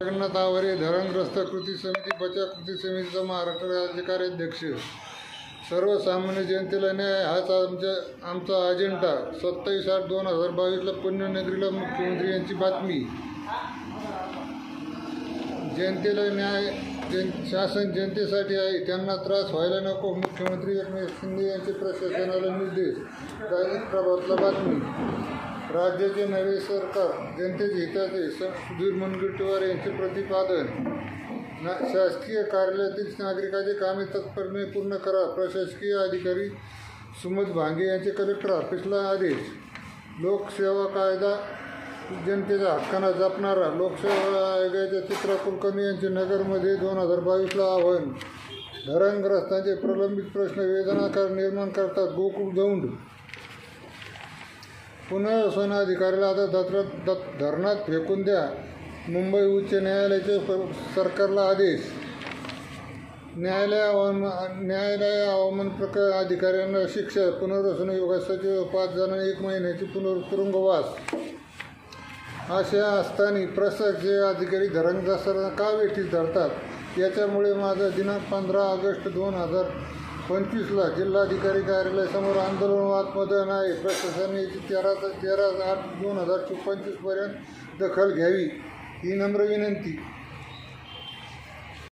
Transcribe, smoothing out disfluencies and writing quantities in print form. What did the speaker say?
जगन्नाथ आवरे धरणग्रस्त कृती समिती बचाव कृती समितीचा महाराष्ट्र राज्य कार्याध्यक्ष। सर्वसामान्य जनतेला न्याय हाच आमचा अजेंडा। 27/8/2022ला पुण्यनगरीला मुख्यमंत्री यांची बातमी। जनतेला न्याय शासन जनतेसाठी आहे, त्यांना त्रास व्हायला नको। मुख्यमंत्री एकनाथ शिंदे यांचे प्रशासनाला निर्देश। दैनिक प्रभातला बातमी। राज्याचे नवे सरकार जनतेच्या हिताचे, सुधीर मुनगंटीवार यांचे प्रतिपादन। शासकीय कार्यालयातील नागरिकांची कामे तत्परतेने पूर्ण करा, प्रशासकीय अधिकारी सुमत भांगे यांचे कलेक्टर ऑफिसला आदेश। लोकसेवा कायदा जनतेच्या हक्कांना जपणारा। लोकसेवा आयोगाच्या चित्रा कुलकर्णी यांचे नगरमध्ये 2022ला आवाहन। धरणग्रस्तांचे प्रलंबित प्रश्न वेदनाकार निर्माण करतात, गोकुळ दौंड। पुनर्वसन अधिकाऱ्याला आता धरणात फेकून द्या, मुंबई उच्च न्यायालयाचे सरकारला आदेश। न्यायालय अवमान प्रकरण अधिकाऱ्यांना शिक्षा। पुनर्वसन विभाग सचिव 5 जणांना 1 महिन्याची तुरुंगवास। अशा असताना प्रशासकीय अधिकारी धरणग्रस्तांना का वेठीस धरतात? याच्यामुळे माझा दिनांक 15 ऑगस्ट 2025ला जिल्हाधिकारी कार्यालयासमोर आंदोलन आत्मदहन आहे। प्रशासनाने 13/8/2025 पर्यंत दखल घ्यावी ही नम्र विनंती।